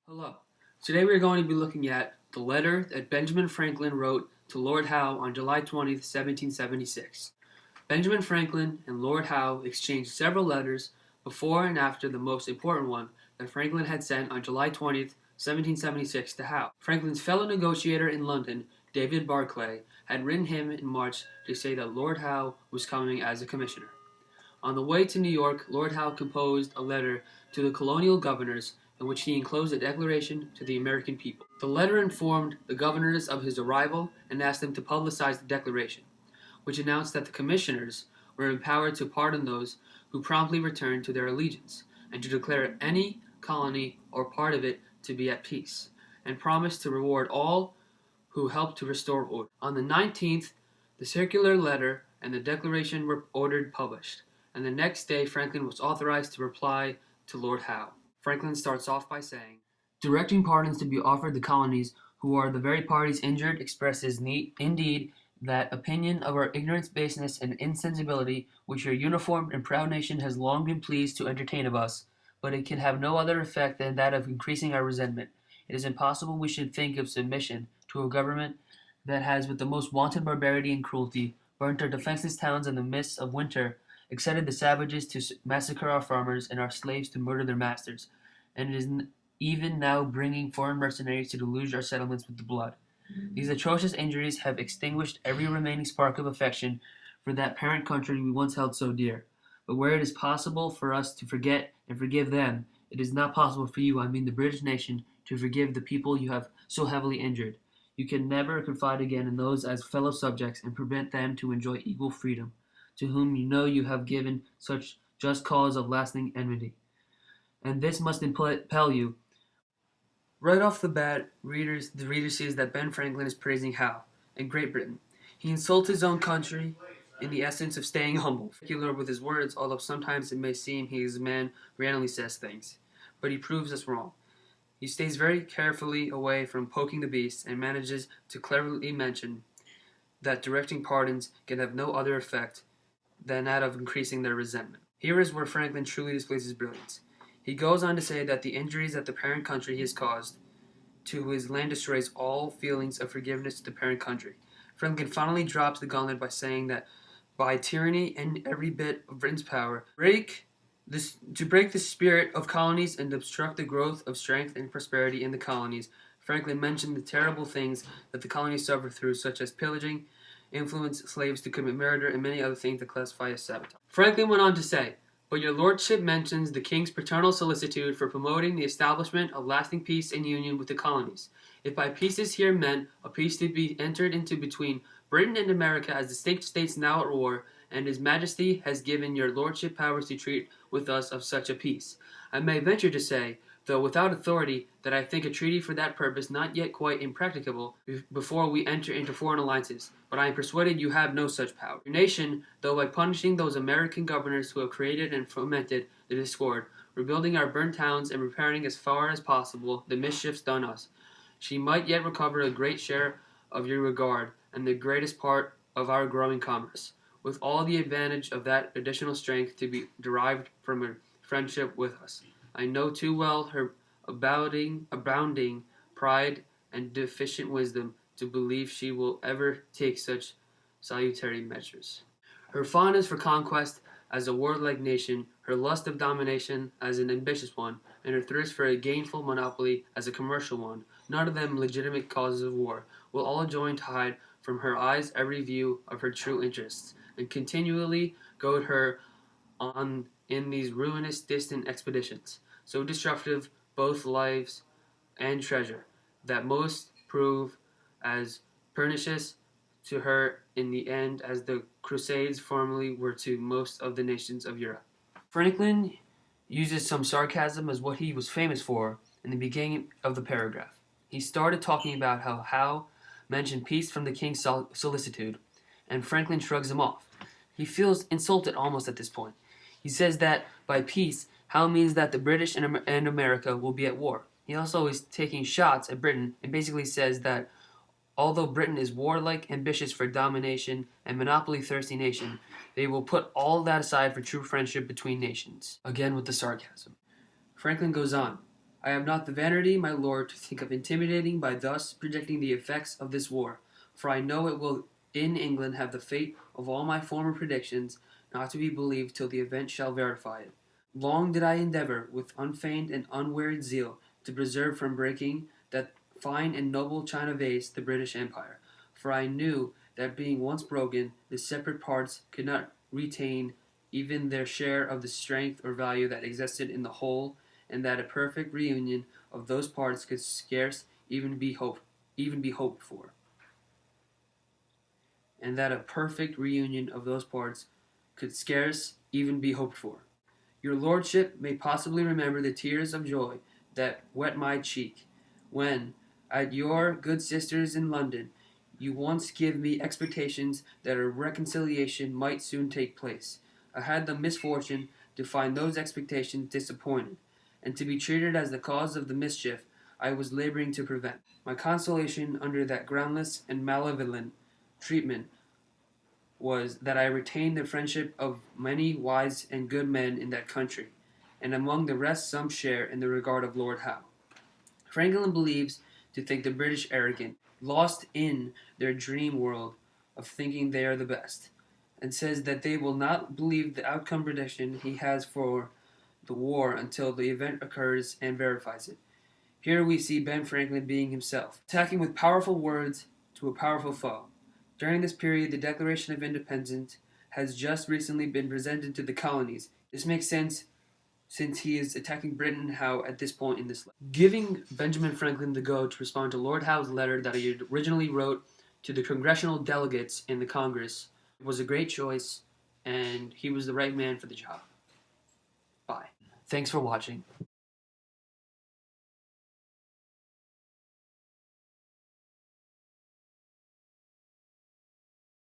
Hello. Today we are going to be looking at the letter that Benjamin Franklin wrote to Lord Howe on July 20th, 1776. Benjamin Franklin and Lord Howe exchanged several letters before and after the most important one that Franklin had sent on July 20th, 1776 to Howe. Franklin's fellow negotiator in London, David Barclay, had written him in March to say that Lord Howe was coming as a commissioner. On the way to New York, Lord Howe composed a letter to the colonial governors in which he enclosed a declaration to the American people. The letter informed the governors of his arrival and asked them to publicize the declaration, which announced that the commissioners were empowered to pardon those who promptly returned to their allegiance, and to declare any colony or part of it to be at peace, and promised to reward all who helped to restore order. On the 19th, the circular letter and the declaration were ordered published, and the next day Franklin was authorized to reply to Lord Howe. Franklin starts off by saying, directing pardons to be offered the colonies who are the very parties injured expresses indeed that opinion of our ignorance, baseness, and insensibility which your uniformed and proud nation has long been pleased to entertain of us, but it can have no other effect than that of increasing our resentment. It is impossible we should think of submission to a government that has with the most wanton barbarity and cruelty burnt our defenseless towns in the midst of winter, excited the savages to massacre our farmers, and our slaves to murder their masters, and it is even now bringing foreign mercenaries to deluge our settlements with the blood. These atrocious injuries have extinguished every remaining spark of affection for that parent country we once held so dear. But where it is possible for us to forget and forgive them, it is not possible for you, I mean the British nation, to forgive the people you have so heavily injured. You can never confide again in those as fellow subjects and prevent them to enjoy equal freedom, to whom you know you have given such just cause of lasting enmity. And this must impel you. Right off the bat, the reader sees that Ben Franklin is praising Howe and Great Britain. He insults his own country in the essence of staying humble, particular with his words, although sometimes it may seem he is a man who randomly says things. But he proves us wrong. He stays very carefully away from poking the beast and manages to cleverly mention that directing pardons can have no other effect than that of increasing their resentment. Here is where Franklin truly displays his brilliance. He goes on to say that the injuries that the parent country he has caused to his land destroys all feelings of forgiveness to the parent country. Franklin finally drops the gauntlet by saying that by tyranny and every bit of Britain's power, to break the spirit of colonies and obstruct the growth of strength and prosperity in the colonies. Franklin mentioned the terrible things that the colonies suffer through, such as pillaging, influence slaves to commit murder, and many other things that classify as sabotage. Franklin went on to say, but your lordship mentions the king's paternal solicitude for promoting the establishment of lasting peace and union with the colonies. If by peace is here meant a peace to be entered into between Britain and America as distinct states now at war, and his majesty has given your lordship powers to treat with us of such a peace, I may venture to say, though without authority, that I think a treaty for that purpose not yet quite impracticable before we enter into foreign alliances, but I am persuaded you have no such power. Your nation, though by punishing those American governors who have created and fomented the discord, rebuilding our burnt towns and repairing as far as possible the mischiefs done us, she might yet recover a great share of your regard and the greatest part of our growing commerce, with all the advantage of that additional strength to be derived from her friendship with us. I know too well her abounding pride and deficient wisdom to believe she will ever take such salutary measures. Her fondness for conquest as a warlike nation, her lust of domination as an ambitious one, and her thirst for a gainful monopoly as a commercial one, none of them legitimate causes of war, will all join to hide from her eyes every view of her true interests, and continually goad her on in these ruinous distant expeditions, so destructive both lives and treasure, that most prove as pernicious to her in the end as the Crusades formerly were to most of the nations of Europe. Franklin uses some sarcasm as what he was famous for in the beginning of the paragraph. He started talking about how Howe mentioned peace from the king's solicitude, and Franklin shrugs him off. He feels insulted almost at this point. He says that by peace, Howe means that the British and America will be at war. He also is taking shots at Britain and basically says that although Britain is warlike, ambitious for domination, and monopoly-thirsty nation, they will put all that aside for true friendship between nations. Again with the sarcasm. Franklin goes on. I have not the vanity, my lord, to think of intimidating by thus predicting the effects of this war, for I know it will in England have the fate of all my former predictions, not to be believed till the event shall verify it. Long did I endeavor, with unfeigned and unwearied zeal, to preserve from breaking that fine and noble China vase, the British Empire, for I knew that being once broken, the separate parts could not retain even their share of the strength or value that existed in the whole, and that a perfect reunion of those parts could scarce even be hoped for. And that a perfect reunion of those parts could scarce even be hoped for. Your lordship may possibly remember the tears of joy that wet my cheek, when, at your good sister's in London, you once give me expectations that a reconciliation might soon take place. I had the misfortune to find those expectations disappointed, and to be treated as the cause of the mischief I was laboring to prevent. My consolation under that groundless and malevolent treatment was that I retained the friendship of many wise and good men in that country, and among the rest some share in the regard of Lord Howe. Franklin believes to think the British arrogant, lost in their dream world of thinking they are the best, and says that they will not believe the outcome prediction he has for the war until the event occurs and verifies it. Here we see Ben Franklin being himself, attacking with powerful words to a powerful foe. During this period, the Declaration of Independence has just recently been presented to the colonies. This makes sense since he is attacking Britain and Howe at this point in this letter. Giving Benjamin Franklin the go to respond to Lord Howe's letter that he originally wrote to the congressional delegates in the Congress was a great choice, and he was the right man for the job. Bye. Thanks for watching.